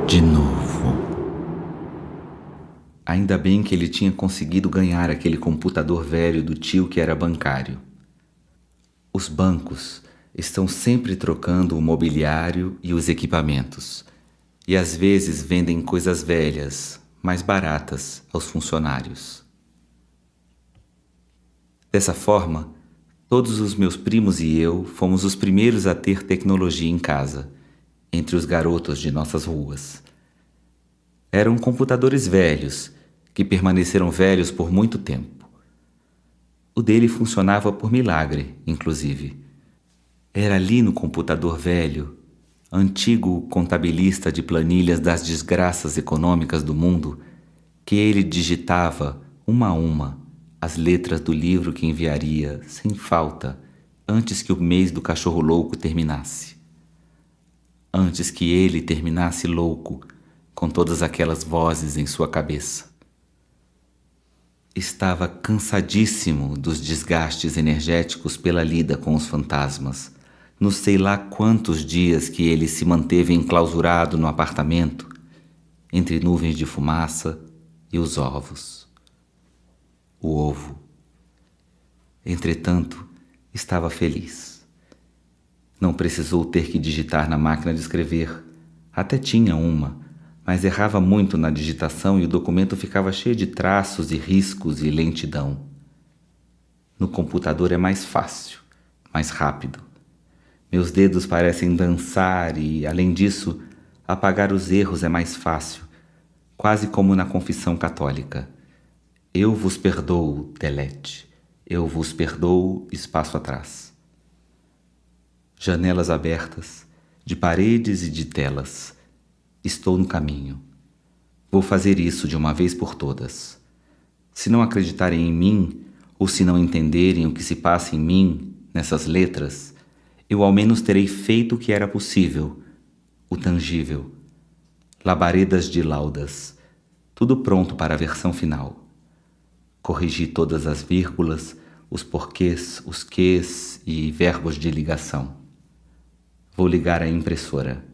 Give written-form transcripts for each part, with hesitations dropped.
De novo. Ainda bem que ele tinha conseguido ganhar aquele computador velho do tio que era bancário. Os bancos estão sempre trocando o mobiliário e os equipamentos, e às vezes vendem coisas velhas, mais baratas, aos funcionários. Dessa forma, todos os meus primos e eu fomos os primeiros a ter tecnologia em casa, entre os garotos de nossas ruas. Eram computadores velhos, que permaneceram velhos por muito tempo. O dele funcionava por milagre, inclusive. Era ali no computador velho, antigo contabilista de planilhas das desgraças econômicas do mundo, que ele digitava, uma a uma, as letras do livro que enviaria, sem falta, antes que o mês do cachorro louco terminasse. Antes que ele terminasse louco, com todas aquelas vozes em sua cabeça. Estava cansadíssimo dos desgastes energéticos pela lida com os fantasmas, nos sei lá quantos dias que ele se manteve enclausurado no apartamento, entre nuvens de fumaça e os ovos. O ovo. Entretanto, estava feliz. Não precisou ter que digitar na máquina de escrever. Até tinha uma, mas errava muito na digitação e o documento ficava cheio de traços e riscos e lentidão. No computador é mais fácil, mais rápido. Meus dedos parecem dançar e, além disso, apagar os erros é mais fácil, quase como na confissão católica. Eu vos perdoo, delete. Eu vos perdoo, espaço atrás. Janelas abertas, de paredes e de telas. Estou no caminho. Vou fazer isso de uma vez por todas. Se não acreditarem em mim, ou se não entenderem o que se passa em mim, nessas letras, eu ao menos terei feito o que era possível, o tangível. Labaredas de laudas, tudo pronto para a versão final. Corrigi todas as vírgulas, os porquês, os quês e verbos de ligação. Vou ligar a impressora.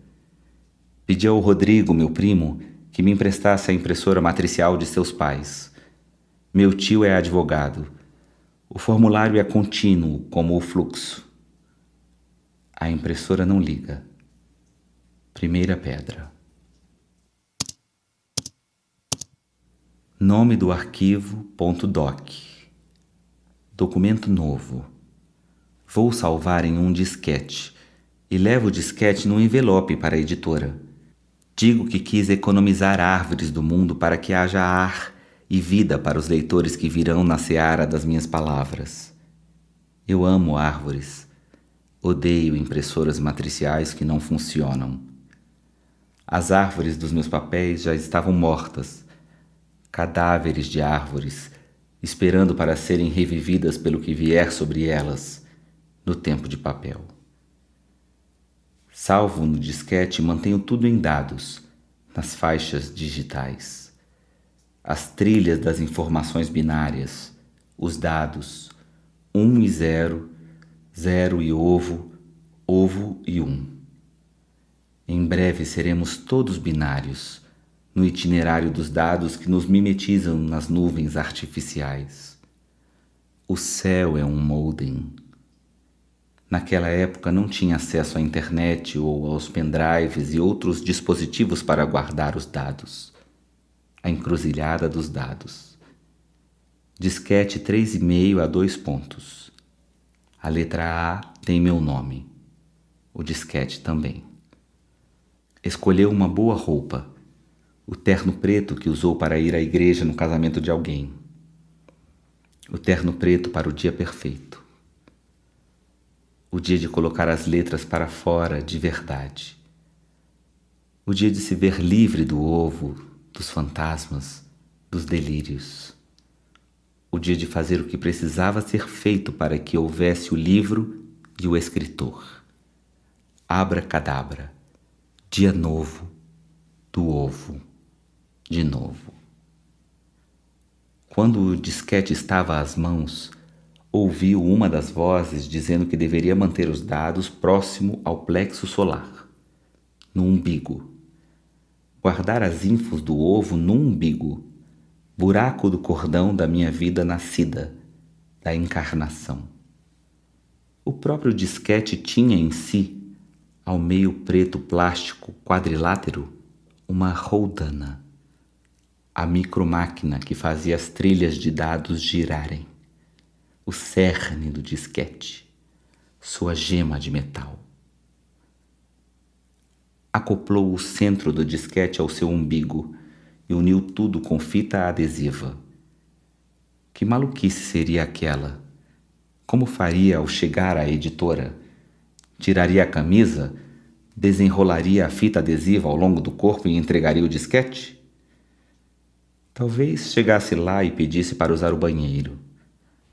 Pedi ao Rodrigo, meu primo, que me emprestasse a impressora matricial de seus pais. Meu tio é advogado. O formulário é contínuo, como o fluxo. A impressora não liga. Primeira pedra. Nome do arquivo .doc. Documento novo. Vou salvar em um disquete e levo o disquete num envelope para a editora. Digo que quis economizar árvores do mundo para que haja ar e vida para os leitores que virão na seara das minhas palavras. Eu amo árvores. Odeio impressoras matriciais que não funcionam. As árvores dos meus papéis já estavam mortas, cadáveres de árvores, esperando para serem revividas pelo que vier sobre elas, no tempo de papel. Salvo no disquete e mantenho tudo em dados, nas faixas digitais. As trilhas das informações binárias, os dados, 1 e 0, 0 e ovo, ovo e 1. Em breve seremos todos binários, no itinerário dos dados que nos mimetizam nas nuvens artificiais. O céu é um modem. Naquela época não tinha acesso à internet ou aos pendrives e outros dispositivos para guardar os dados. A encruzilhada dos dados. Disquete 3,5 a 2 pontos. A letra A tem meu nome. O disquete também. Escolheu uma boa roupa. O terno preto que usou para ir à igreja no casamento de alguém. O terno preto para o dia perfeito. O dia de colocar as letras para fora de verdade. O dia de se ver livre do ovo, dos fantasmas, dos delírios. O dia de fazer o que precisava ser feito para que houvesse o livro e o escritor. Abracadabra. Dia novo do ovo. De novo. Quando o disquete estava às mãos, ouviu uma das vozes dizendo que deveria manter os dados próximo ao plexo solar, no umbigo. guardar as infos do ovo no umbigo, buraco do cordão da minha vida nascida, da encarnação. O próprio disquete tinha em si, ao meio preto plástico quadrilátero, uma roldana, a micromáquina que fazia as trilhas de dados girarem, o cerne do disquete, sua gema de metal. Acoplou o centro do disquete ao seu umbigo e uniu tudo com fita adesiva. Que maluquice seria aquela? Como faria ao chegar à editora? Tiraria a camisa, desenrolaria a fita adesiva ao longo do corpo e entregaria o disquete? Talvez chegasse lá e pedisse para usar o banheiro.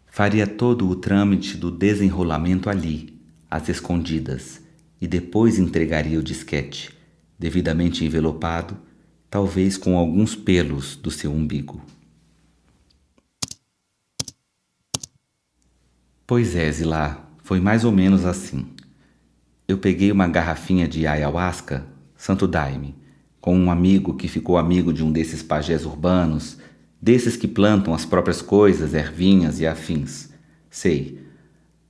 Faria todo o trâmite do desenrolamento ali, às escondidas, e depois entregaria o disquete, devidamente envelopado, talvez com alguns pelos do seu umbigo. Pois é, Zilá, foi mais ou menos assim. Eu peguei uma garrafinha de ayahuasca, Santo Daime, com um amigo que ficou amigo de um desses pajés urbanos, desses que plantam as próprias coisas, ervinhas e afins. Sei.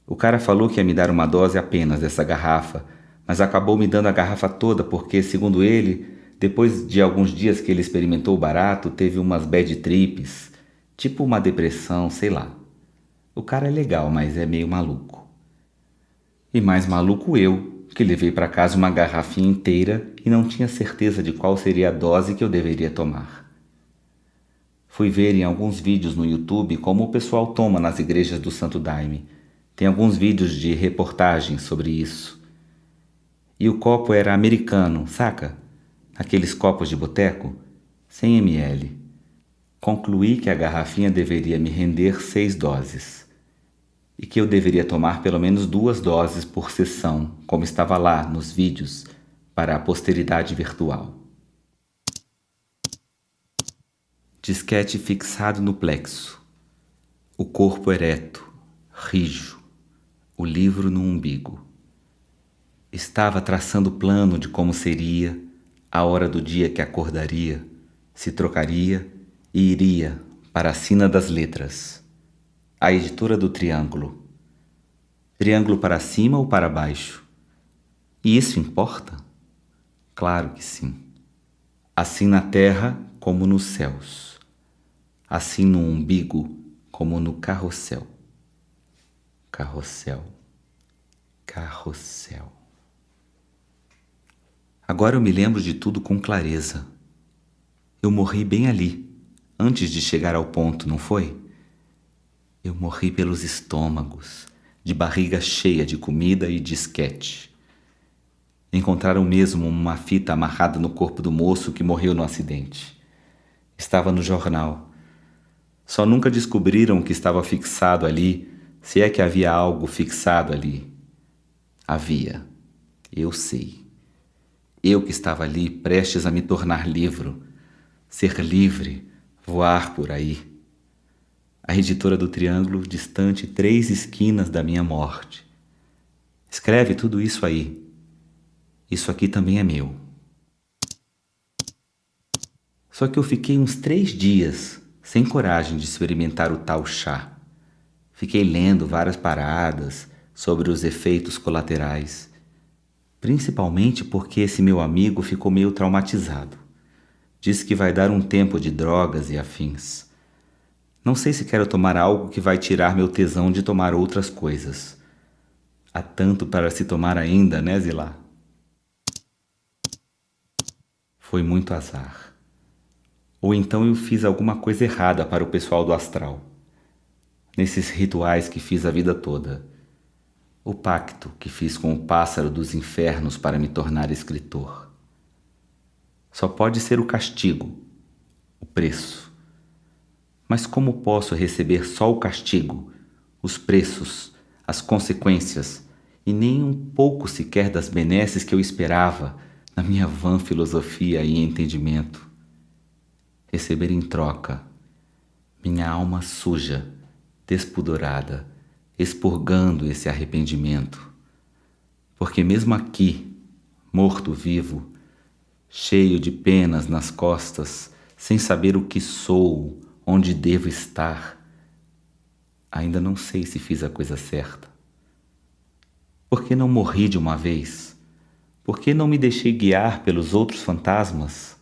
O cara falou que ia me dar uma dose apenas dessa garrafa, mas acabou me dando a garrafa toda porque, segundo ele, depois de alguns dias que ele experimentou o barato, teve umas bad trips, tipo uma depressão, sei lá. O cara é legal, mas é meio maluco. E mais maluco eu, que levei para casa uma garrafinha inteira e não tinha certeza de qual seria a dose que eu deveria tomar. Fui ver em alguns vídeos no YouTube como o pessoal toma nas igrejas do Santo Daime. Tem alguns vídeos de reportagens sobre isso. E o copo era americano, saca? Aqueles copos de boteco, 100 ml. Concluí que a garrafinha deveria me render 6 doses. E que eu deveria tomar pelo menos 2 doses por sessão, como estava lá nos vídeos, para a posteridade virtual. Disquete fixado no plexo, o corpo ereto, rijo, o livro no umbigo. Estava traçando plano de como seria, a hora do dia que acordaria, se trocaria e iria para a sina das letras, a editora do Triângulo. Triângulo para cima ou para baixo? E isso importa? Claro que sim. Assim na terra como nos céus. Assim no umbigo como no carrossel. Carrossel. Carrossel. Agora eu me lembro de tudo com clareza. Eu morri bem ali, antes de chegar ao ponto, não foi? Eu morri pelos estômagos, de barriga cheia de comida e disquete. Encontraram mesmo uma fita amarrada no corpo do moço que morreu no acidente. Estava no jornal. Só nunca descobriram que estava fixado ali, se é que havia algo fixado ali. Havia. Eu sei. Eu que estava ali prestes a me tornar livro, ser livre, voar por aí. A editora do Triângulo, distante 3 esquinas da minha morte. Escreve tudo isso aí. Isso aqui também é meu. Só que eu fiquei uns 3 dias sem coragem de experimentar o tal chá. Fiquei lendo várias paradas sobre os efeitos colaterais, principalmente porque esse meu amigo ficou meio traumatizado. Diz que vai dar um tempo de drogas e afins. Não sei se quero tomar algo que vai tirar meu tesão de tomar outras coisas. Há tanto para se tomar ainda, né, Zilá? Foi muito azar. Ou então eu fiz alguma coisa errada para o pessoal do astral. Nesses rituais que fiz a vida toda. O pacto que fiz com o pássaro dos infernos para me tornar escritor. Só pode ser o castigo, o preço. Mas como posso receber só o castigo, os preços, as consequências, e nem um pouco sequer das benesses que eu esperava na minha vã filosofia e entendimento? Receber em troca minha alma suja, despudorada, expurgando esse arrependimento. Porque mesmo aqui, morto-vivo, cheio de penas nas costas, sem saber o que sou, onde devo estar. Ainda não sei se fiz a coisa certa. Por que não morri de uma vez? Por que não me deixei guiar pelos outros fantasmas?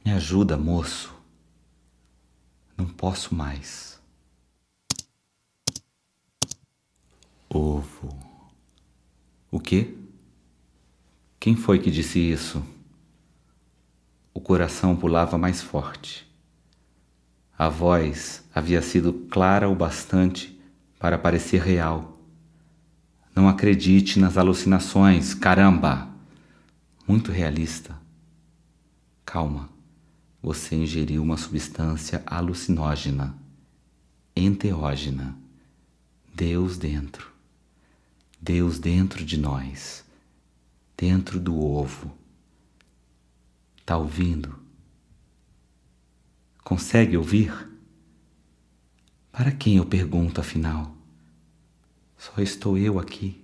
Me ajuda, moço. Não posso mais. Ovo. O quê? Quem foi que disse isso? O coração pulava mais forte. A voz havia sido clara o bastante para parecer real. Não acredite nas alucinações, caramba! Muito realista. Calma, você ingeriu uma substância alucinógena, enteógena. Deus dentro de nós, dentro do ovo. Tá ouvindo? Consegue ouvir? Para quem eu pergunto, afinal? Só estou eu aqui.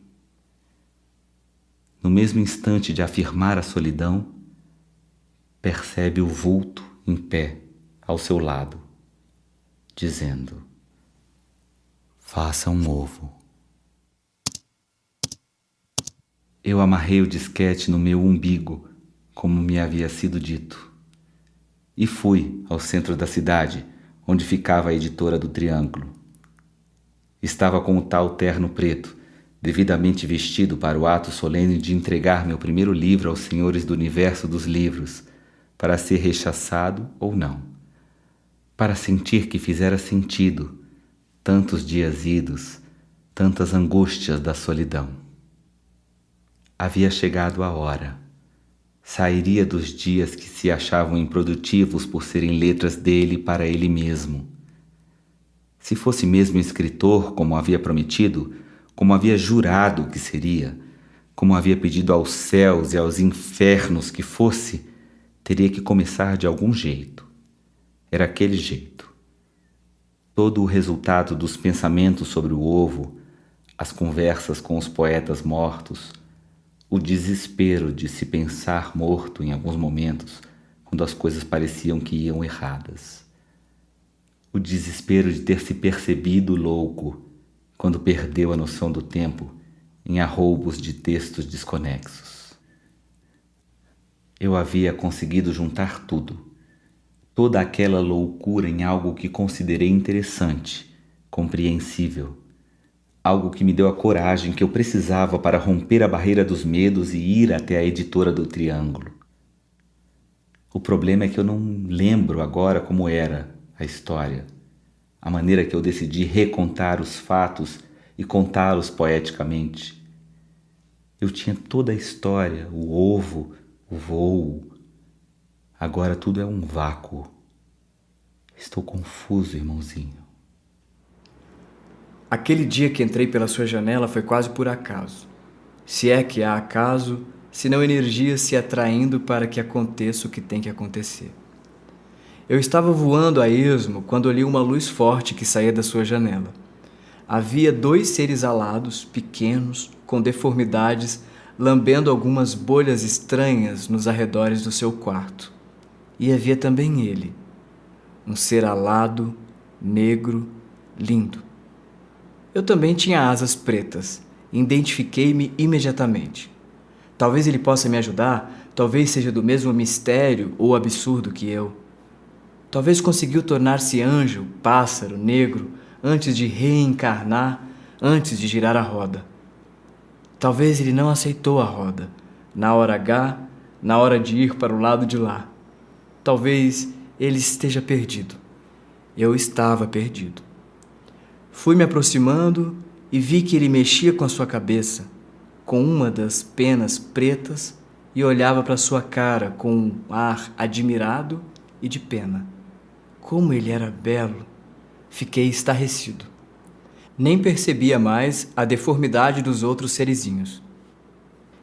No mesmo instante de afirmar a solidão, percebe o vulto em pé ao seu lado, dizendo: faça um ovo. Eu amarrei o disquete no meu umbigo, como me havia sido dito, e fui ao centro da cidade, onde ficava a editora do Triângulo. Estava com o tal terno preto, devidamente vestido para o ato solene de entregar meu primeiro livro aos senhores do universo dos livros, para ser rechaçado ou não, para sentir que fizera sentido tantos dias idos, tantas angústias da solidão. Havia chegado a hora. Sairia dos dias que se achavam improdutivos por serem letras dele para ele mesmo. Se fosse mesmo escritor, como havia prometido, como havia jurado que seria, como havia pedido aos céus e aos infernos que fosse, teria que começar de algum jeito. Era aquele jeito. Todo o resultado dos pensamentos sobre o ovo, as conversas com os poetas mortos, o desespero de se pensar morto em alguns momentos, quando as coisas pareciam que iam erradas. O desespero de ter se percebido louco, quando perdeu a noção do tempo em arroubos de textos desconexos. Eu havia conseguido juntar tudo, toda aquela loucura em algo que considerei interessante, compreensível, algo que me deu a coragem que eu precisava para romper a barreira dos medos e ir até a editora do Triângulo. O problema é que eu não lembro agora como era a história, a maneira que eu decidi recontar os fatos e contá-los poeticamente. Eu tinha toda a história, o ovo, o voo. Agora tudo é um vácuo. Estou confuso, irmãozinho. Aquele dia que entrei pela sua janela foi quase por acaso. Se é que há acaso, se não energia se atraindo para que aconteça o que tem que acontecer. Eu estava voando a esmo quando olhei uma luz forte que saía da sua janela. Havia 2 seres alados, pequenos, com deformidades, lambendo algumas bolhas estranhas nos arredores do seu quarto. E havia também ele, um ser alado, negro, lindo. Eu também tinha asas pretas. Identifiquei-me imediatamente. Talvez ele possa me ajudar, talvez seja do mesmo mistério ou absurdo que eu. Talvez conseguiu tornar-se anjo, pássaro, negro, antes de reencarnar, antes de girar a roda. Talvez ele não aceitou a roda, na hora H, na hora de ir para o lado de lá. Talvez ele esteja perdido. Eu estava perdido. Fui me aproximando e vi que ele mexia com a sua cabeça, com uma das penas pretas, e olhava para sua cara com um ar admirado e de pena. Como ele era belo! Fiquei estarrecido. Nem percebia mais a deformidade dos outros serizinhos.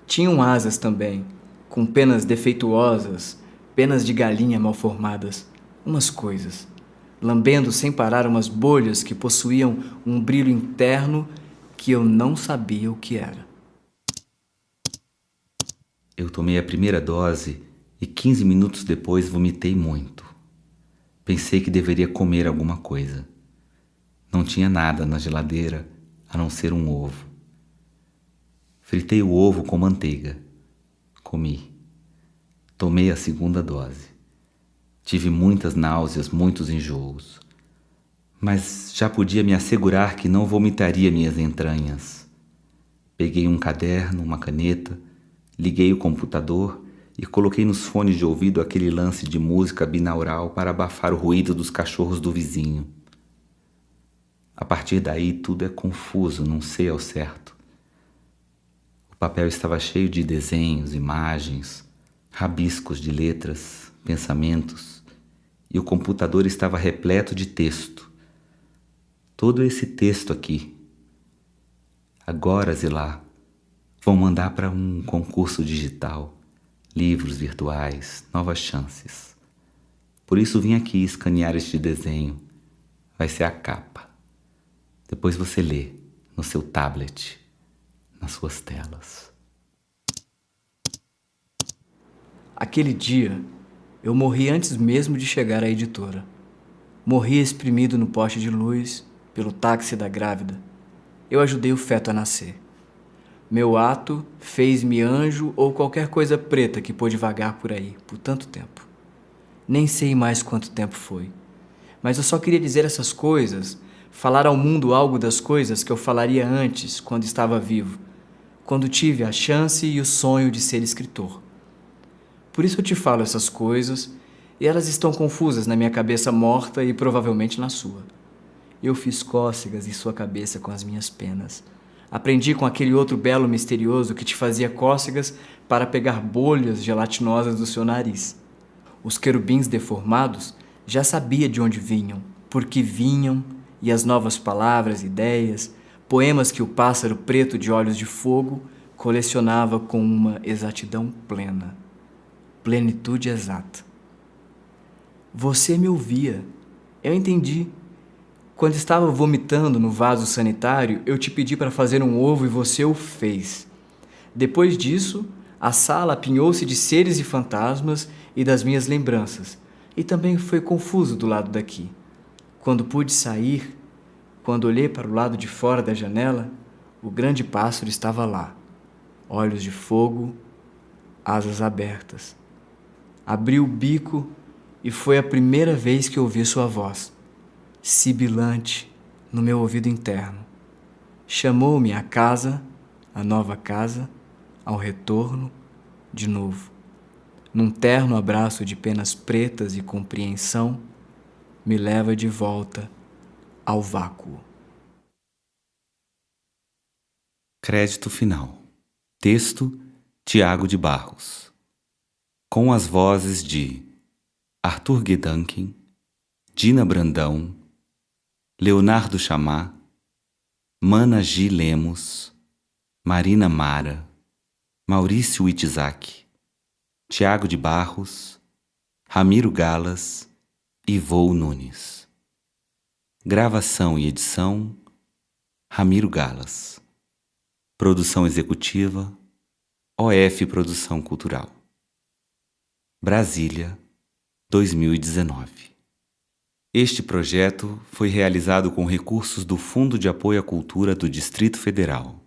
Tinham asas também, com penas defeituosas, penas de galinha mal formadas, umas coisas, lambendo sem parar umas bolhas que possuíam um brilho interno que eu não sabia o que era. Eu tomei a primeira dose e 15 minutos depois vomitei muito. Pensei que deveria comer alguma coisa. Não tinha nada na geladeira a não ser um ovo. Fritei o ovo com manteiga. Comi. Tomei a segunda dose. Tive muitas náuseas, muitos enjoos. Mas já podia me assegurar que não vomitaria minhas entranhas. Peguei um caderno, uma caneta, liguei o computador e coloquei nos fones de ouvido aquele lance de música binaural para abafar o ruído dos cachorros do vizinho. A partir daí tudo é confuso, não sei ao certo. O papel estava cheio de desenhos, imagens, rabiscos de letras, pensamentos, e o computador estava repleto de texto. Todo esse texto aqui. Agora, Zilá, vão mandar para um concurso digital, livros virtuais, novas chances. Por isso vim aqui escanear este desenho. Vai ser a capa. Depois você lê no seu tablet, nas suas telas. Aquele dia, eu morri antes mesmo de chegar à editora. Morri espremido no poste de luz, pelo táxi da grávida. Eu ajudei o feto a nascer. Meu ato fez-me anjo ou qualquer coisa preta que pôde vagar por aí, por tanto tempo. Nem sei mais quanto tempo foi. Mas eu só queria dizer essas coisas, falar ao mundo algo das coisas que eu falaria antes, quando estava vivo, quando tive a chance e o sonho de ser escritor. Por isso eu te falo essas coisas, e elas estão confusas na minha cabeça morta e provavelmente na sua. Eu fiz cócegas em sua cabeça com as minhas penas. Aprendi com aquele outro belo misterioso que te fazia cócegas para pegar bolhas gelatinosas do seu nariz. Os querubins deformados já sabia de onde vinham, por que vinham, e as novas palavras, ideias, poemas que o pássaro preto de olhos de fogo colecionava com uma exatidão plena. Plenitude exata. Você me ouvia. Eu entendi. Quando estava vomitando no vaso sanitário, eu te pedi para fazer um ovo e você o fez. Depois disso, a sala apinhou-se de seres e fantasmas e das minhas lembranças. E também foi confuso do lado daqui. Quando pude sair, quando olhei para o lado de fora da janela, o grande pássaro estava lá. Olhos de fogo, asas abertas. Abriu o bico e foi a primeira vez que ouvi sua voz, sibilante, no meu ouvido interno. Chamou-me à casa, à nova casa, ao retorno, de novo. Num terno abraço de penas pretas e compreensão, me leva de volta ao vácuo. Crédito final. Texto: Tiago de Barros. Com as vozes de Arthur Guedanken, Dina Brandão, Leonardo Chamá, Mana G. Lemos, Marina Mara, Maurício Itizaki, Tiago de Barros, Ramiro Galas e Vô Nunes. Gravação e edição: Ramiro Galas. Produção executiva: OF Produção Cultural. Brasília, 2019. Este projeto foi realizado com recursos do Fundo de Apoio à Cultura do Distrito Federal.